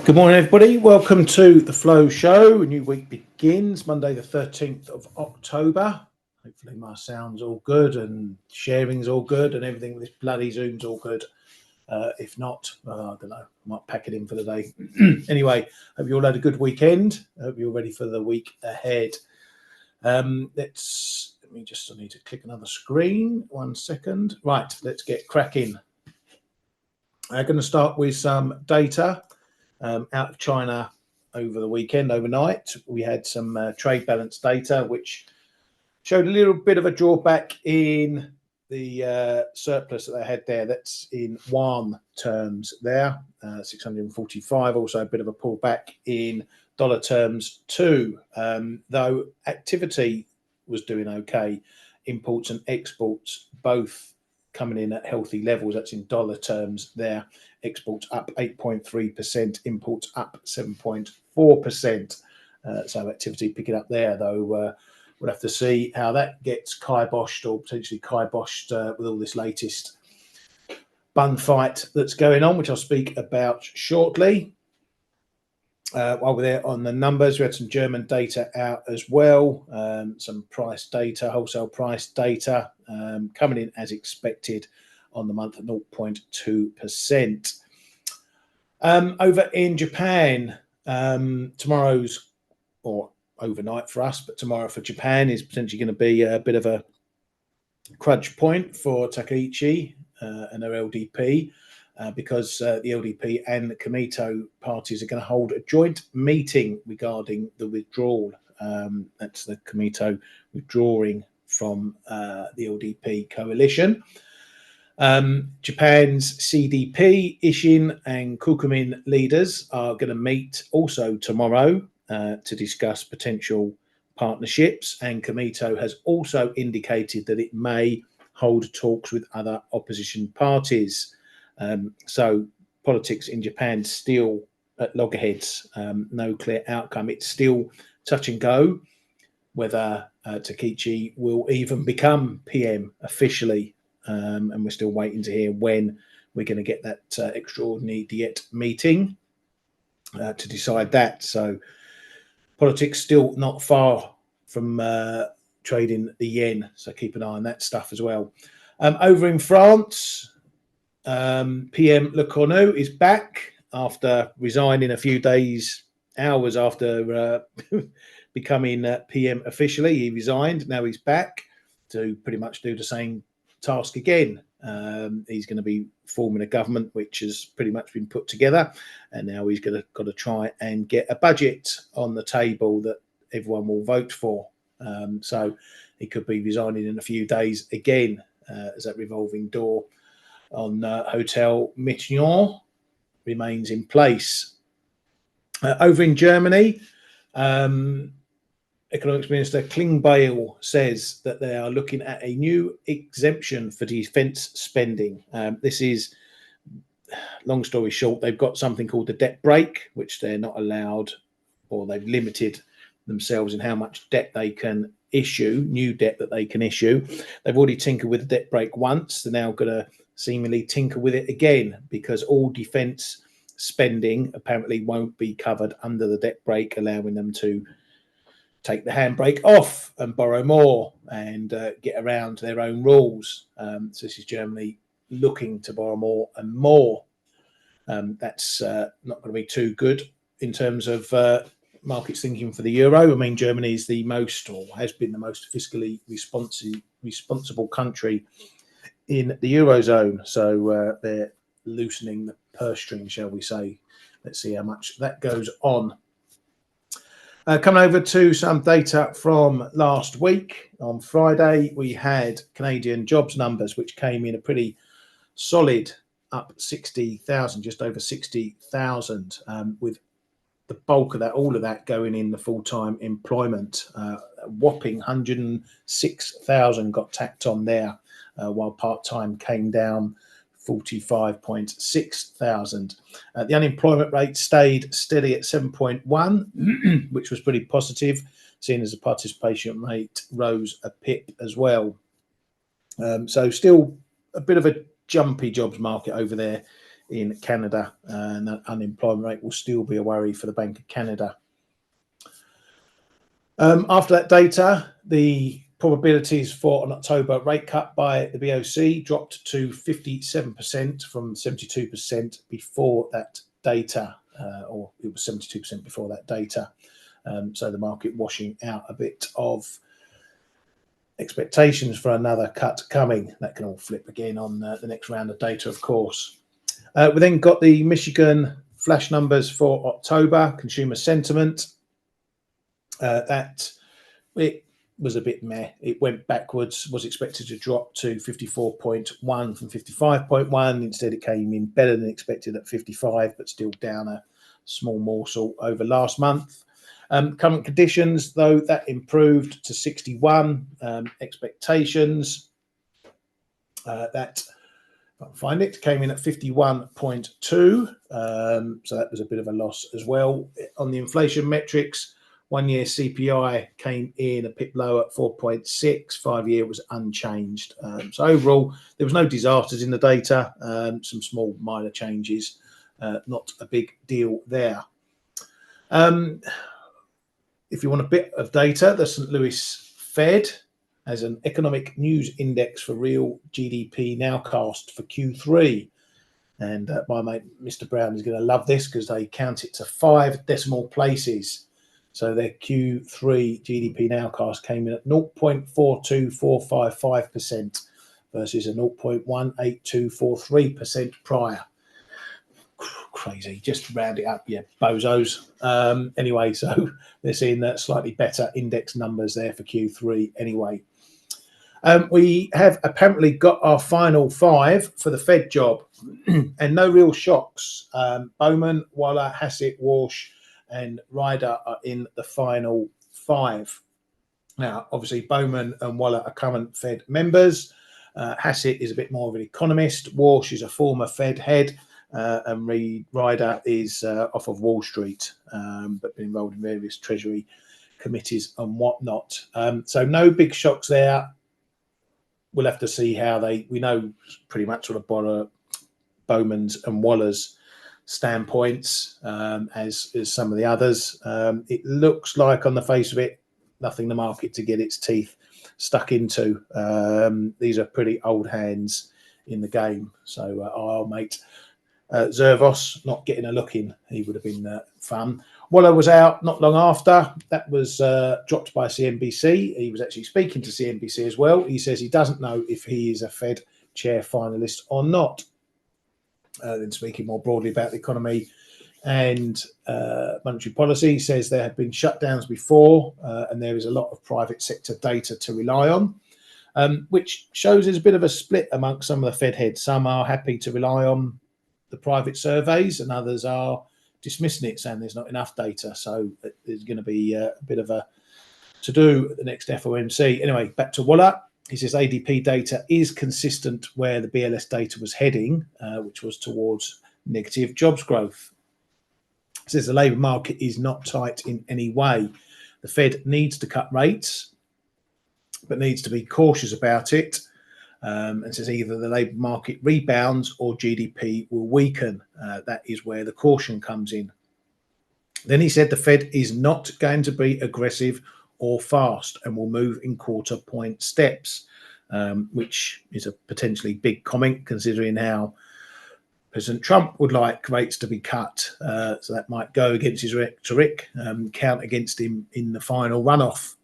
Good morning, everybody. Welcome to the Flow Show. A new week begins Monday, the 13th of October. Hopefully my sound's all good and sharing's all good and everything with this bloody Zoom's all good. If not, I don't know, I might pack it in for the day. Anyway, hope you all had a good weekend. Hope you're ready for the week ahead. I need to click another screen. 1 second. Right, let's get cracking. I'm going to start with some data out of China over the weekend, overnight. We had some trade balance data, which showed a little bit of a drawback in the surplus that they had there. That's in yuan terms there, 645. Also a bit of a pullback in dollar terms too, though activity was doing okay. Imports and exports both coming in at healthy levels. That's in dollar terms there. Exports up 8.3%, imports up 7.4%. So activity picking up there, though. We'll have to see how that gets kiboshed or potentially kiboshed with all this latest bun fight that's going on, which I'll speak about shortly. While we're there on the numbers, we had some German data out as well, some price data, wholesale price data coming in as expected on the month at 0.2%. Over in Japan, tomorrow's, or overnight for us, but tomorrow for Japan is potentially going to be a bit of a crunch point for Takaichi and their LDP. Because the LDP and the Komeito parties are going to hold a joint meeting regarding the withdrawal. That's the Komeito withdrawing from the LDP coalition. Japan's CDP, Ishin and Kukumin leaders are going to meet also tomorrow to discuss potential partnerships, and Komeito has also indicated that it may hold talks with other opposition parties. So politics in Japan still at loggerheads, no clear outcome. It's still touch and go whether Takaichi will even become PM officially, and we're still waiting to hear when we're going to get that extraordinary Diet meeting to decide that. So politics still not far from trading the yen, so keep an eye on that stuff as well. Over in France, PM Le Cornu is back after resigning a few hours after becoming PM officially. He resigned. Now he's back to pretty much do the same task again. He's going to be forming a government which has pretty much been put together, and now he's got to try and get a budget on the table that everyone will vote for. So he could be resigning in a few days again as that revolving door on Hotel Mitterrand remains in place. Over in Germany, Economics Minister Klingbeil says that they are looking at a new exemption for defence spending. This is, long story short, they've got something called the debt brake, which they're not allowed, or they've limited themselves in how much debt they can issue, new debt that they can issue. They've already tinkered with the debt brake once. They're now going to seemingly tinker with it again, because all defence spending apparently won't be covered under the debt brake, allowing them to take the handbrake off and borrow more and get around their own rules. So this is Germany looking to borrow more and more. That's not going to be too good in terms of markets thinking for the euro. I mean, Germany is the most, or has been the most fiscally responsible country in the Eurozone. So they're loosening the purse string, shall we say. Let's see how much that goes on. Coming over to some data from last week. On Friday, we had Canadian jobs numbers, which came in a pretty solid, up 60,000, just over 60,000, with the bulk of that, all of that going in the full-time employment. A whopping 106,000 got tacked on there, while part-time came down 45.6 thousand. The unemployment rate stayed steady at 7.1, which was pretty positive, seeing as the participation rate rose a pip as well. So still a bit of a jumpy jobs market over there in Canada, and that unemployment rate will still be a worry for the Bank of Canada. After that data, the probabilities for an October rate cut by the BOC dropped to 57% from 72% before that data, or it was 72% before that data. So the market washing out a bit of expectations for another cut coming. That can all flip again on the next round of data, of course. We then got the Michigan flash numbers for October, consumer sentiment. That it was a bit meh. It went backwards, was expected to drop to 54.1 from 55.1. Instead, it came in better than expected at 55, but still down a small morsel over last month. Current conditions, though, that improved to 61. Expectations, that, if I can find it, came in at 51.2. So that was a bit of a loss as well. On the inflation metrics, 1 year CPI came in a bit low at 4.6. 5 year was unchanged. So overall, there was no disasters in the data. Some small minor changes, not a big deal there. If you want a bit of data, the St. Louis Fed has an economic news index for real GDP nowcast for Q3. And my mate, Mr. Brown, is going to love this because they count it to 5 decimal places. So their Q3 GDP nowcast came in at 0.42455% versus a 0.18243% prior. Crazy, just round it up, yeah, bozos. Anyway, so they're seeing that slightly better index numbers there for Q3 anyway. We have apparently got our final 5 for the Fed job, and no real shocks. Bowman, Waller, Hassett, Walsh, and Ryder are in the final 5. Now, obviously, Bowman and Waller are current Fed members. Hassett is a bit more of an economist. Walsh is a former Fed head. And Ryder is off of Wall Street, but been involved in various Treasury committees and whatnot. So no big shocks there. We'll have to see how we know pretty much sort of Bowman's and Waller's standpoints as some of the others. It looks like on the face of it, nothing the market to get its teeth stuck into. These are pretty old hands in the game. So our mate Zervos not getting a look in, he would have been fun. Waller was out not long after. That was dropped by CNBC. He was actually speaking to CNBC as well. He says he doesn't know if he is a Fed chair finalist or not. Then speaking more broadly about the economy and monetary policy, he says there have been shutdowns before and there is a lot of private sector data to rely on, which shows there's a bit of a split amongst some of the Fed heads. Some are happy to rely on the private surveys and others are dismissing it, saying there's not enough data. So there's going to be a bit of a to do at the next FOMC. Anyway, back to Waller. He says ADP data is consistent where the BLS data was heading, which was towards negative jobs growth. He says the labour market is not tight in any way. The Fed needs to cut rates, but needs to be cautious about it. And says either the labour market rebounds or GDP will weaken. That is where the caution comes in. Then he said the Fed is not going to be aggressive or fast and will move in quarter point steps, which is a potentially big comment considering how President Trump would like rates to be cut. So that might go against his rhetoric, count against him in the final runoff.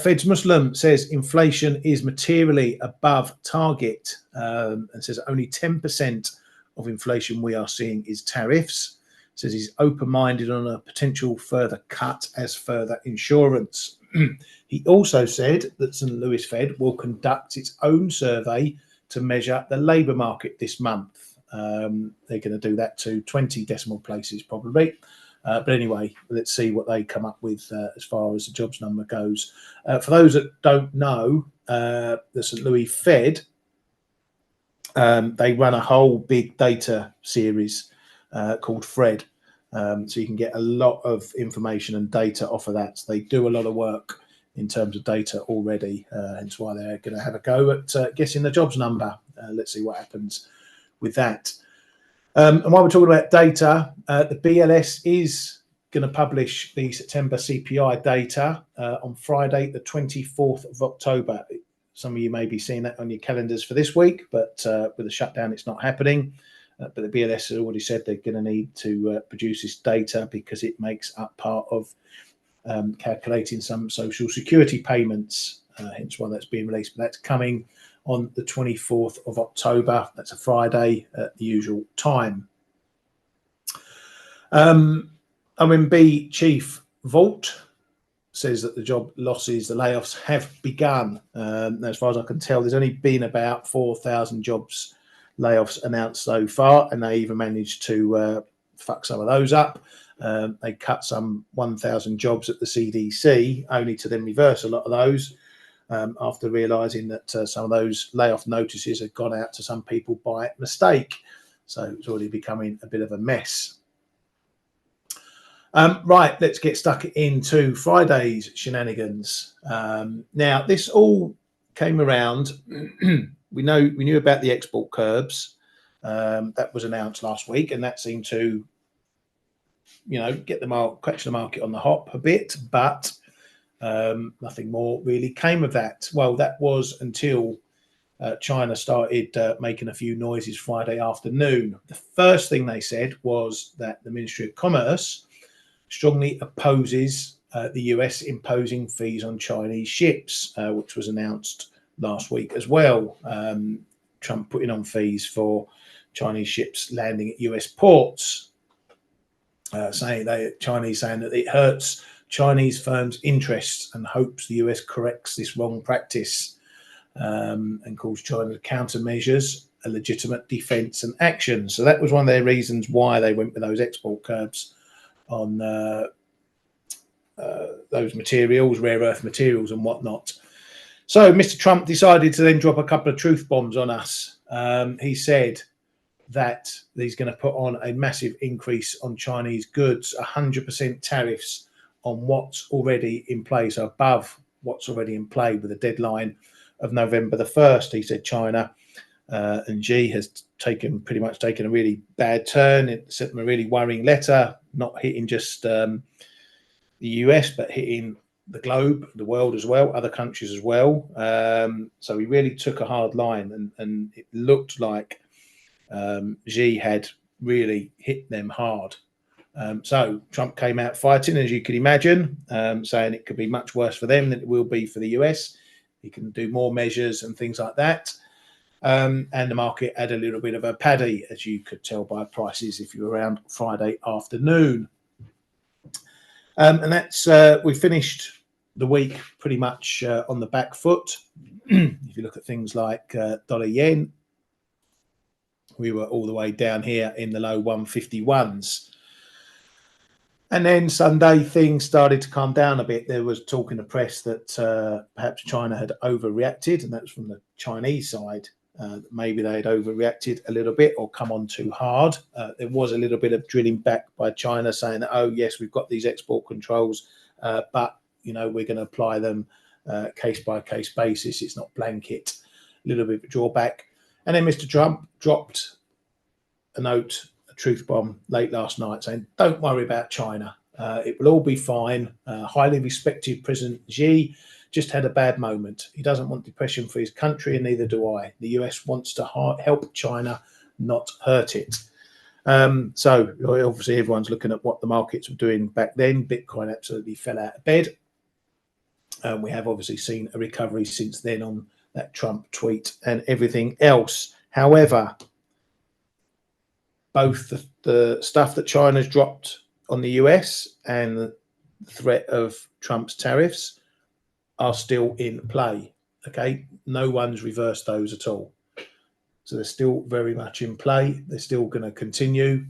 Fed's Muslim says inflation is materially above target and says only 10% of inflation we are seeing is tariffs. Says he's open-minded on a potential further cut as further insurance. He also said that St. Louis Fed will conduct its own survey to measure the labour market this month. They're going to do that to 20 decimal places probably. But anyway, let's see what they come up with as far as the jobs number goes. For those that don't know, the St. Louis Fed, they run a whole big data series called Fred. So you can get a lot of information and data off of that. So they do a lot of work in terms of data already. Hence why they're going to have a go at guessing the jobs number. Let's see what happens with that. And while we're talking about data, the BLS is going to publish the September CPI data on Friday, the 24th of October. Some of you may be seeing that on your calendars for this week, but with the shutdown, it's not happening. But the BLS has already said they're going to need to produce this data because it makes up part of calculating some social security payments, hence why that's being released. But that's coming on the 24th of October. That's a Friday at the usual time. OMB Chief Vault says that the job losses, the layoffs have begun. As far as I can tell, there's only been about 4,000 jobs layoffs announced so far, and they even managed to fuck some of those up. They cut some 1,000 jobs at the CDC, only to then reverse a lot of those after realising that some of those layoff notices had gone out to some people by mistake. So it's already becoming a bit of a mess. Right, let's get stuck into Friday's shenanigans. Now, this all came around. we knew about the export curbs that was announced last week, and that seemed to, get catch the market on the hop a bit, but nothing more really came of that. Well, that was until China started making a few noises Friday afternoon. The first thing they said was that the Ministry of Commerce strongly opposes the US imposing fees on Chinese ships, which was announced last week as well. Trump putting on fees for Chinese ships landing at US ports, saying that it hurts Chinese firms' interests and hopes the US corrects this wrong practice, and calls China countermeasures a legitimate defence and action. So that was one of their reasons why they went with those export curbs on those materials, rare earth materials and whatnot. So Mr. Trump decided to then drop a couple of truth bombs on us. He said that he's going to put on a massive increase on Chinese goods, 100% tariffs on what's already in place, so above what's already in play, with a deadline of November the 1st. He said China and Xi has pretty much taken a really bad turn. It sent them a really worrying letter, not hitting just the US, but hitting the globe, the world as well, other countries as well. So he really took a hard line, and it looked like Xi had really hit them hard. So Trump came out fighting, as you could imagine, saying it could be much worse for them than it will be for the US. He can do more measures and things like that. And the market had a little bit of a paddy, as you could tell by prices if you were around Friday afternoon. And that's we finished the week pretty much on the back foot. If you look at things like dollar yen, we were all the way down here in the low 151s. And then Sunday, things started to calm down a bit. There was talk in the press that perhaps China had overreacted, and that was from the Chinese side. Maybe they had overreacted a little bit or come on too hard. There was a little bit of drilling back by China saying that, oh, yes, we've got these export controls, but, we're going to apply them case-by-case basis. It's not blanket. A little bit of a drawback. And then Mr. Trump dropped a truth bomb late last night saying, don't worry about China. It will all be fine. Highly respected President Xi just had a bad moment. He doesn't want depression for his country, and neither do I. The US wants to help China, not hurt it. So obviously everyone's looking at what the markets were doing back then. Bitcoin absolutely fell out of bed. We have obviously seen a recovery since then on that Trump tweet and everything else. However, both the stuff that China's dropped on the US and the threat of Trump's tariffs are still in play. Okay, no one's reversed those at all. So they're still very much in play. They're still going to continue.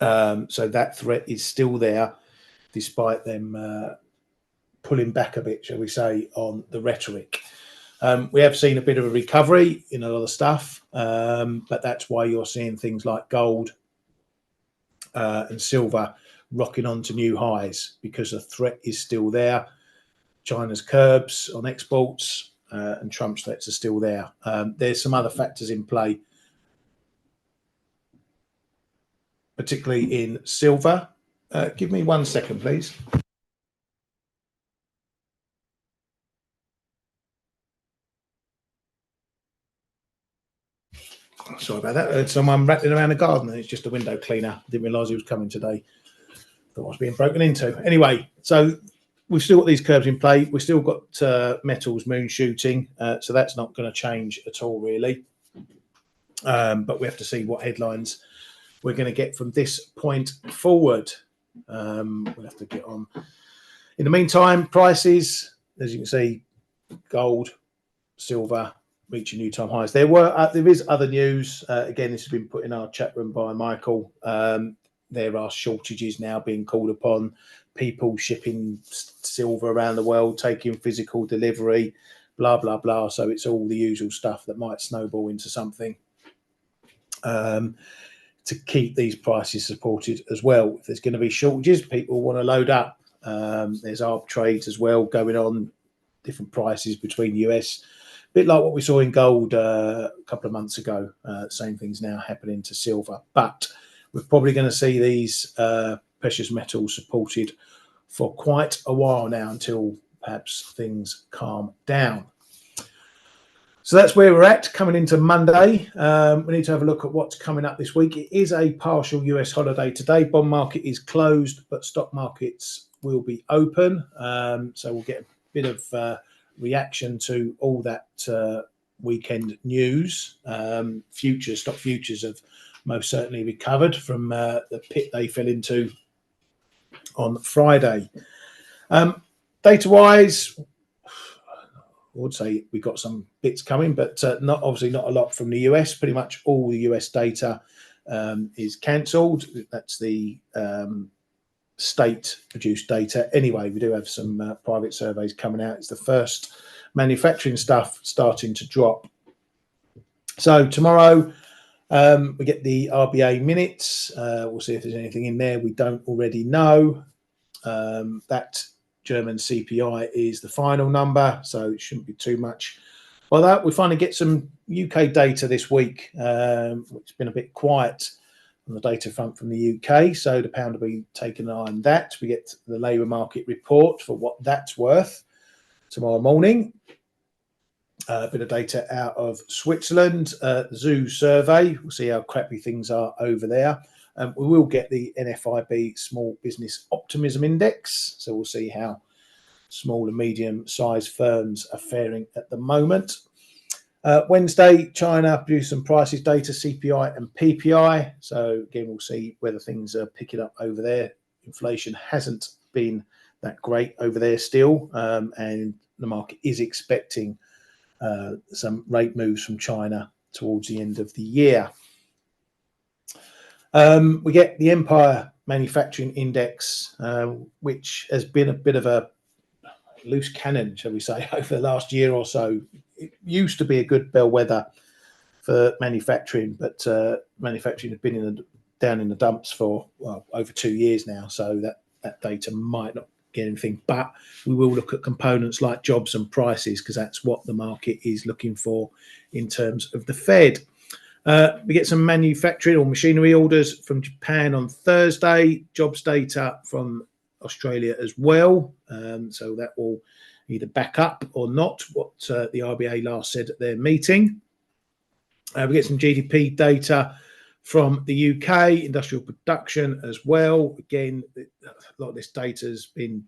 So that threat is still there, despite them pulling back a bit, shall we say, on the rhetoric. We have seen a bit of a recovery in a lot of stuff, but that's why you're seeing things like gold and silver rocking on to new highs, because the threat is still there. China's curbs on exports and Trump's threats are still there. There's some other factors in play. particularly in silver. Give me 1 second, please. Sorry about that. There's someone rattling around the garden, and it's just a window cleaner. Didn't realise he was coming today. Thought I was being broken into. Anyway, so we've still got these curves in play. We've still got metals moon shooting, so that's not going to change at all, really. But we have to see what headlines we're going to get from this point forward. We'll have to get on. In the meantime, prices, as you can see, gold, silver reaching new time highs. There is other news. Again, this has been put in our chat room by Michael. There are shortages now being called upon. People shipping silver around the world, taking physical delivery, blah blah blah. So it's all the usual stuff that might snowball into something to keep these prices supported as well. If there's going to be shortages, people want to load up. There's arb trades as well going on, different prices between US. A bit like what we saw in gold a couple of months ago. Same things now happening to silver. But we're probably going to see these precious metals supported for quite a while now until perhaps things calm down. So that's where we're at coming into Monday. We need to have a look at what's coming up this week. It is a partial US holiday today. Bond market is closed, but stock markets will be open. So we'll get a bit of reaction to all that weekend news. Stock futures have most certainly recovered from the pit they fell into on Friday. Data-wise, I would say we got some bits coming, but not a lot from the US. Pretty much all the US data is cancelled. That's the state-produced data. Anyway, we do have some private surveys coming out. It's the first manufacturing stuff starting to drop. So tomorrow we get the RBA minutes. We'll see if there's anything in there we don't already know. That German CPI is the final number, so it shouldn't be too much. By that, we finally get some UK data this week, which has been a bit quiet on the data front from the UK. So the pound will be taking an eye on that. We get the labour market report for what that's worth tomorrow morning. A bit of data out of Switzerland, Zoo survey. We'll see how crappy things are over there. We will get the NFIB Small Business Optimism Index. So we'll see how small and medium-sized firms are faring at the moment. Wednesday, China produced some prices data, CPI and PPI. So again, we'll see whether things are picking up over there. Inflation hasn't been that great over there still, and the market is expecting some rate moves from China towards the end of the year. We get the Empire Manufacturing Index, which has been a bit of a loose cannon, shall we say, over the last year or so. It used to be a good bellwether for manufacturing, but manufacturing has been down in the dumps for over 2 years now, so that data might not get anything. But we will look at components like jobs and prices, because that's what the market is looking for in terms of the Fed. We get some manufacturing or machinery orders from Japan on Thursday, jobs data from Australia as well. So that will either back up or not what the RBA last said at their meeting. We get some GDP data from the UK, industrial production as well. Again, a lot of this data has been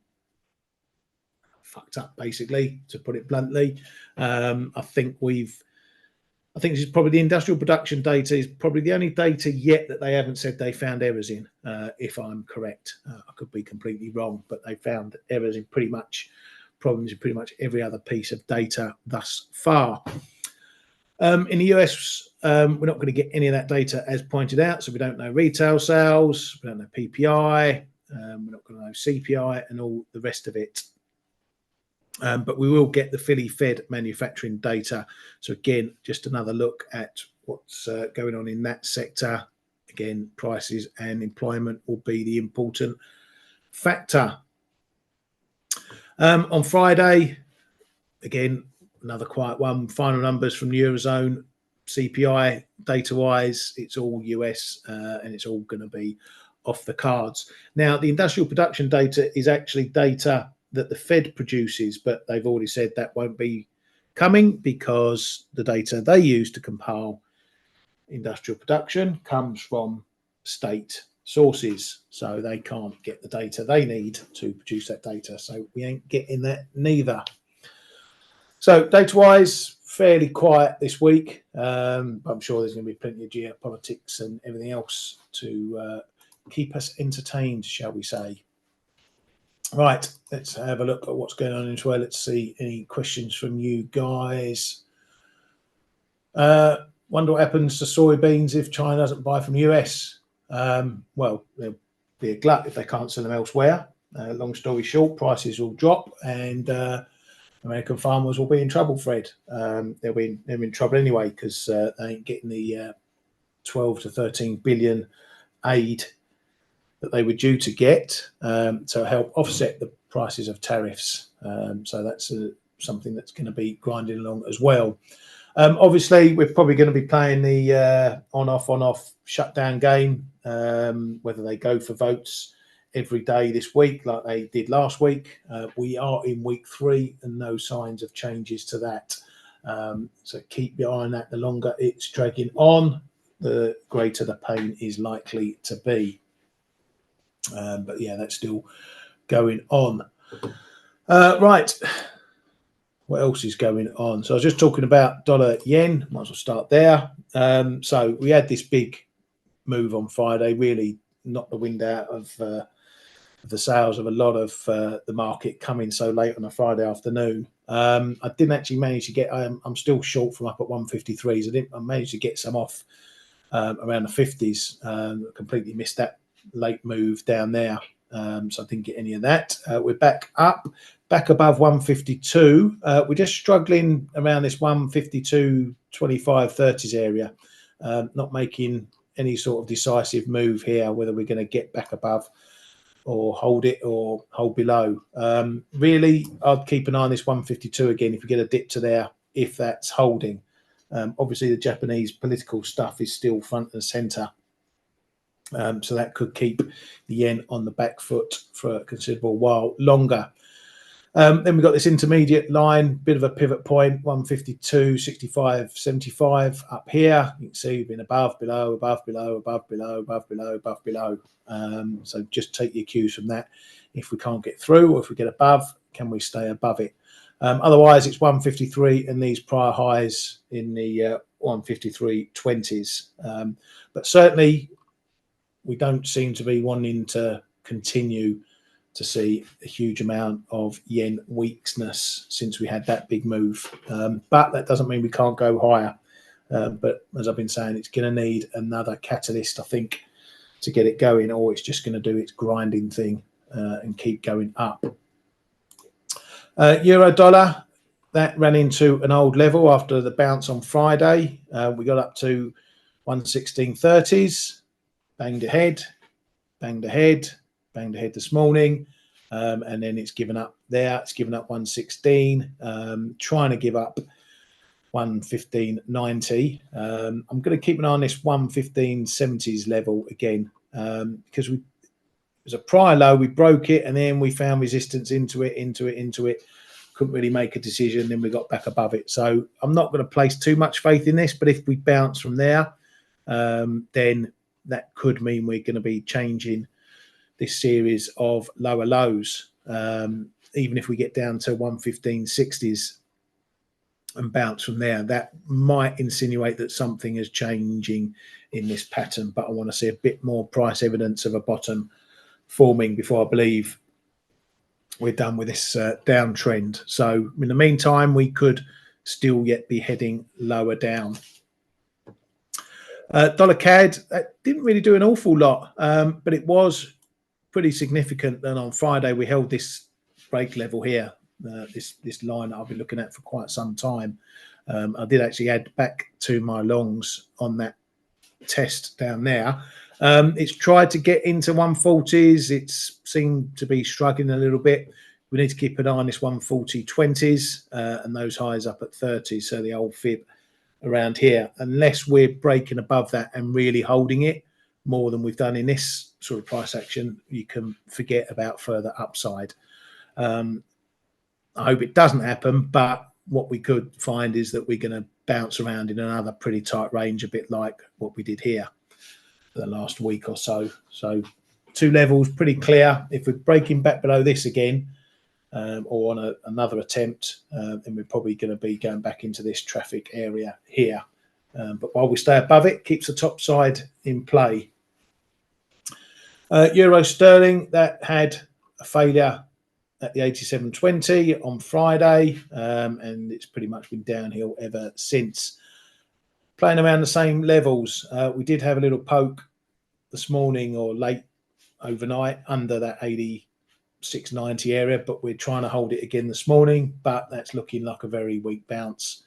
fucked up, basically, to put it bluntly. I think this is probably the industrial production data is probably the only data yet that they haven't said they found errors in, if I'm correct. I could be completely wrong, but they found errors in problems in pretty much every other piece of data thus far. In the US, we're not going to get any of that data as pointed out, so we don't know retail sales, we don't know PPI, we're not going to know CPI and all the rest of it. But we will get the Philly Fed manufacturing data. So again, just another look at what's going on in that sector. Again, prices and employment will be the important factor. On Friday, again, another quiet one. Final numbers from the Eurozone CPI data wise, it's all US, and it's all going to be off the cards. Now, the industrial production data is actually data that the Fed produces, but they've already said that won't be coming because the data they use to compile industrial production comes from state sources, so they can't get the data they need to produce that data, so we ain't getting that neither. So data wise, fairly quiet this week, but I'm sure there's going to be plenty of geopolitics and everything else to keep us entertained, shall we say. Right, let's have a look at what's going on as well. Let's see any questions from you guys. Wonder what happens to soybeans if China doesn't buy from the US. Well, there'll be a glut if they can't sell them elsewhere. Long story short, prices will drop and American farmers will be in trouble, Fred. They're in trouble anyway because they ain't getting the 12 to 13 billion aid that they were due to get to help offset the prices of tariffs. So that's something that's going to be grinding along as well. Obviously, we're probably going to be playing the on-off shutdown game, whether they go for votes every day this week like they did last week. We are in week 3 and no signs of changes to that. So keep your eye on that. The longer it's dragging on, the greater the pain is likely to be. But yeah, that's still going on. Right. What else is going on? So I was just talking about dollar yen. Might as well start there. So we had this big move on Friday, really knocked the wind out of the sails of a lot of the market coming so late on a Friday afternoon. I didn't actually manage to get, I'm still short from up at 153s. I managed to get some off around the 50s. Completely missed that late move down there. So I didn't get any of that. We're back up, back above 152. We're just struggling around this 152, 25, 30s area. Not making any sort of decisive move here, whether we're going to get back above or hold it or hold below. Really, I'd keep an eye on this 152 again if we get a dip to there, if that's holding. Obviously, the Japanese political stuff is still front and center. So that could keep the yen on the back foot for a considerable while longer. Then we've got this intermediate line, bit of a pivot point, 152, 65, 75 up here. You can see we've been above, below, above, below, above, below, above, below, above, below. So just take your cues from that. If we can't get through or if we get above, can we stay above it? Otherwise, it's 153 and these prior highs in the 153.20s. But certainly, we don't seem to be wanting to continue to see a huge amount of yen weakness since we had that big move. But that doesn't mean we can't go higher. But as I've been saying, it's going to need another catalyst, I think, to get it going, or it's just going to do its grinding thing and keep going up. Euro dollar, that ran into an old level after the bounce on Friday. We got up to 116.30s. Banged ahead, banged ahead, banged ahead this morning, and then it's given up there. It's given up 116, trying to give up 115.90. I'm going to keep an eye on this 115.70s level again because it was a prior low. We broke it and then we found resistance into it. Couldn't really make a decision. Then we got back above it. So I'm not going to place too much faith in this, but if we bounce from there, then that could mean we're going to be changing this series of lower lows. Even if we get down to 115.60s and bounce from there, that might insinuate that something is changing in this pattern. But I want to see a bit more price evidence of a bottom forming before I believe we're done with this downtrend. So in the meantime, we could still yet be heading lower down. Dollar CAD, that didn't really do an awful lot, but it was pretty significant. And on Friday, we held this break level here, this line that I've been looking at for quite some time. I did actually add back to my longs on that test down there. It's tried to get into 140s. It's seemed to be struggling a little bit. We need to keep an eye on this 140.20s and those highs up at 30. So the old fib around here, unless we're breaking above that and really holding it more than we've done in this sort of price action. You can forget about further upside. I hope it doesn't happen, but what we could find is that we're going to bounce around in another pretty tight range, a bit like what we did here for the last week or so. So 2 levels pretty clear. If we're breaking back below this again, or on another attempt, then we're probably going to be going back into this traffic area here. But while we stay above it, keeps the top side in play. Euro sterling, that had a failure at the 87.20 on Friday, and it's pretty much been downhill ever since. Playing around the same levels. We did have a little poke this morning or late overnight under that 86.90 area, but we're trying to hold it again this morning, but that's looking like a very weak bounce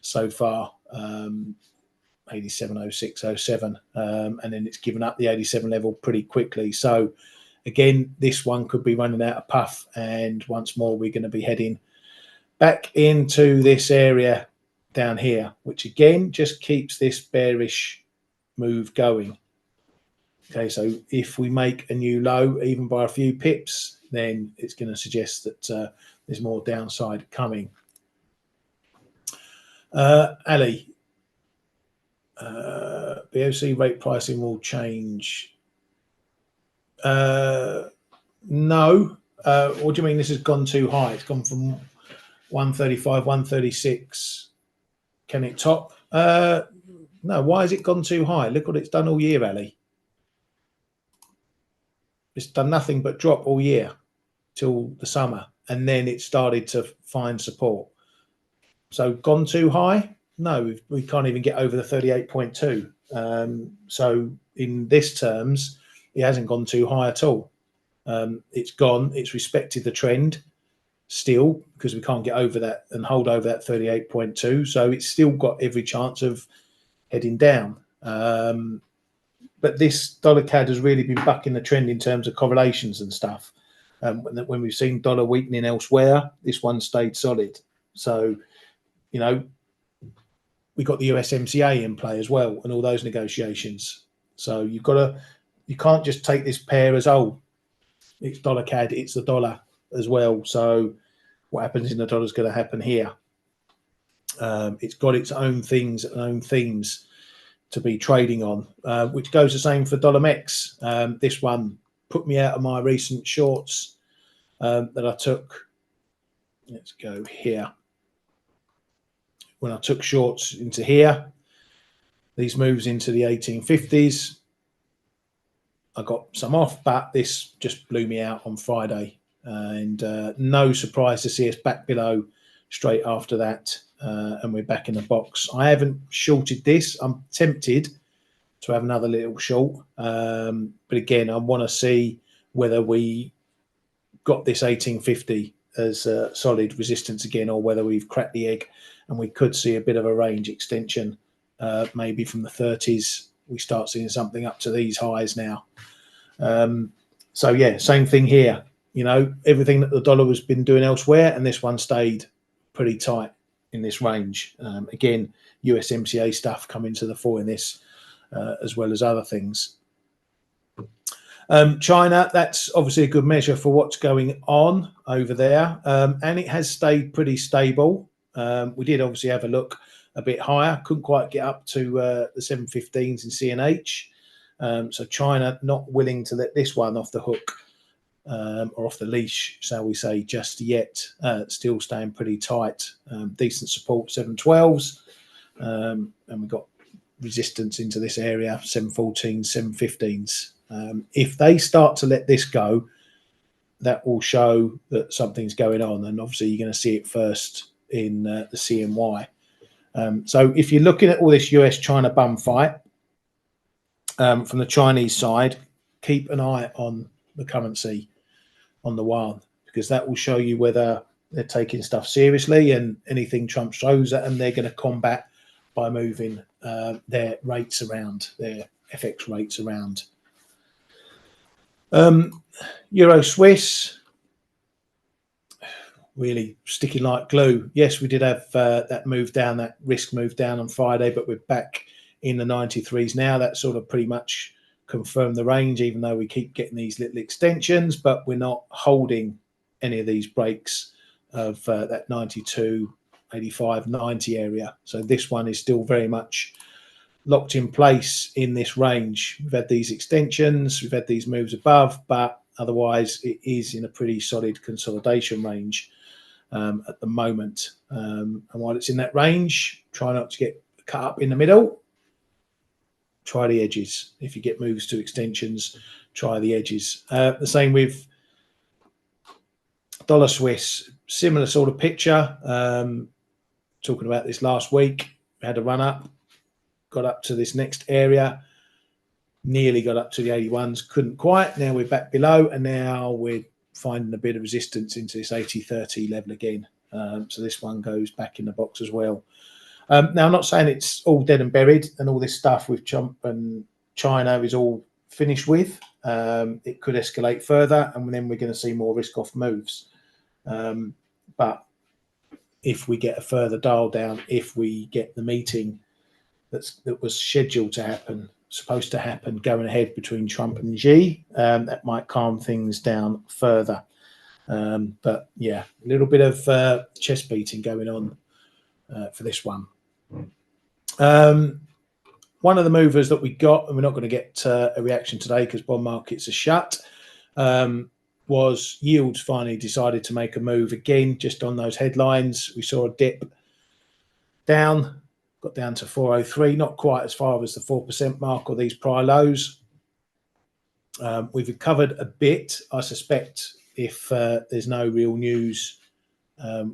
so far. 87.0607, and then it's given up the 87 level pretty quickly. So again, this one could be running out of puff, and once more we're going to be heading back into this area down here, which again just keeps this bearish move going. Okay, so if we make a new low, even by a few pips, then it's going to suggest that there's more downside coming. Ali, BOC rate pricing will change. No. What do you mean this has gone too high? It's gone from 135, 136. Can it top? No. Why has it gone too high? Look what it's done all year, Ali. It's done nothing but drop all year till the summer, and then it started to find support. So gone too high? No, we can't even get over the 38.2. So in this terms, it hasn't gone too high at all. It's respected the trend still, because we can't get over that and hold over that 38.2. So it's still got every chance of heading down. But this dollar CAD has really been bucking the trend in terms of correlations and stuff. When we've seen dollar weakening elsewhere, this one stayed solid. So, you know, we got the USMCA in play as well, and all those negotiations. So you can't just take this pair as, oh, it's dollar CAD, it's the dollar as well. So what happens in the dollar is going to happen here. It's got its own things and own themes to be trading on, which goes the same for dollar MEX. This one put me out of my recent shorts that I took. Let's go here. When I took shorts into here, these moves into the 1850s, I got some off, but this just blew me out on Friday. And no surprise to see us back below straight after that. And we're back in the box. I haven't shorted this. I'm tempted to have another little short. But again, I want to see whether we got this 1850 as solid resistance again, or whether we've cracked the egg and we could see a bit of a range extension. Maybe from the 30s, we start seeing something up to these highs now. So yeah, same thing here. You know, everything that the dollar has been doing elsewhere, and this one stayed pretty tight in this range. Again, USMCA stuff coming to the fore in this, as well as other things. China, that's obviously a good measure for what's going on over there, and it has stayed pretty stable. We did obviously have a look a bit higher, couldn't quite get up to the 715s in CNH. So China not willing to let this one off the hook, or off the leash, shall we say, just yet. Still staying pretty tight. Decent support, 712s, and we've got resistance into this area, 714s, 715s. If they start to let this go, that will show that something's going on, and obviously you're going to see it first in the CNY. So if you're looking at all this US-China bum fight, from the Chinese side, keep an eye on the currency on the yuan, because that will show you whether they're taking stuff seriously, and anything Trump throws at them, they're going to combat by moving their rates around, their FX rates around. Euro Swiss, really sticking like glue. Yes, we did have that move down, that risk move down on Friday, but we're back in the 93s now. That sort of pretty much confirmed the range, even though we keep getting these little extensions, but we're not holding any of these breaks of that 92, 85, 90 area. So this one is still very much locked in place in this range. We've had these extensions, we've had these moves above, but otherwise it is in a pretty solid consolidation range at the moment. And while it's in that range, try not to get cut up in the middle. Try the edges. If you get moves to extensions, try the edges. The same with dollar Swiss, similar sort of picture. Talking about this last week, we had a run up, got up to this next area, nearly got up to the 81s, couldn't quite. Now we're back below, and now we're finding a bit of resistance into this 80-30 level again. So this one goes back in the box as well. Now, I'm not saying it's all dead and buried and all this stuff with Trump and China is all finished with. It could escalate further, and then we're going to see more risk-off moves. But if we get a further dial down, if we get the meeting that was scheduled to happen, supposed to happen, going ahead between Trump and Xi, that might calm things down further. But yeah, a little bit of chest beating going on for this one. One of the movers that we got, and we're not going to get a reaction today because bond markets are shut, was yields finally decided to make a move again just on those headlines. We saw a dip down, got down to 403, not quite as far as the 4% mark or these prior lows. We've recovered a bit. I suspect if there's no real news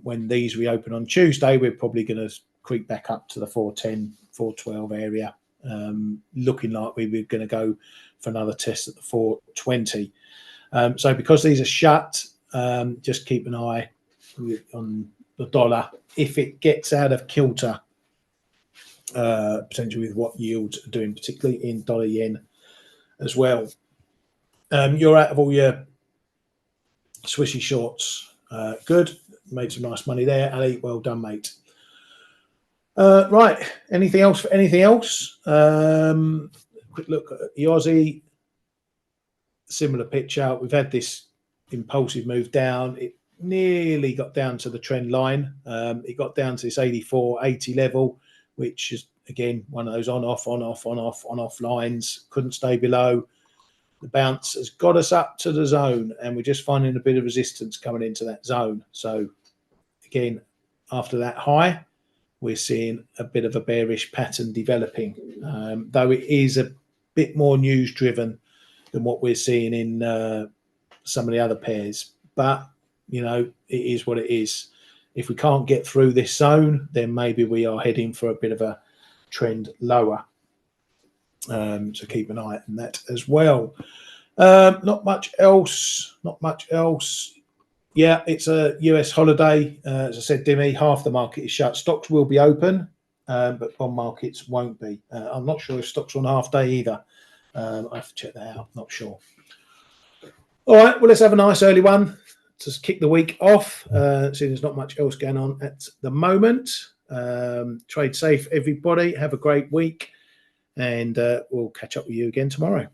when these reopen on Tuesday, we're probably going to creep back up to the 410, 412 area, looking like we were going to go for another test at the 420. So because these are shut, just keep an eye on the dollar. If it gets out of kilter, potentially with what yields are doing, particularly in dollar yen as well. You're out of all your Swishy shorts. Good. Made some nice money there, Ali. Well done, mate. Right. Anything else for anything else? Quick look at the Aussie. Similar picture. We've had this impulsive move down. It nearly got down to the trend line. It got down to this 84, 80 level, which is, again, one of those on-off, on-off, on-off, on-off lines. Couldn't stay below. The bounce has got us up to the zone, and we're just finding a bit of resistance coming into that zone. So, again, after that high, we're seeing a bit of a bearish pattern developing, though it is a bit more news-driven than what we're seeing in some of the other pairs. But, you know, it is what it is. If we can't get through this zone, then maybe we are heading for a bit of a trend lower. So keep an eye on that as well. Not much else. Not much else. Yeah, it's a US holiday. As I said, Dimmy, half the market is shut. Stocks will be open, but bond markets won't be. I'm not sure if stocks are on half day either. I have to check that out. Not sure. All right, well, let's have a nice early one to kick the week off. So there's not much else going on at the moment. Trade safe, everybody. Have a great week, and we'll catch up with you again tomorrow.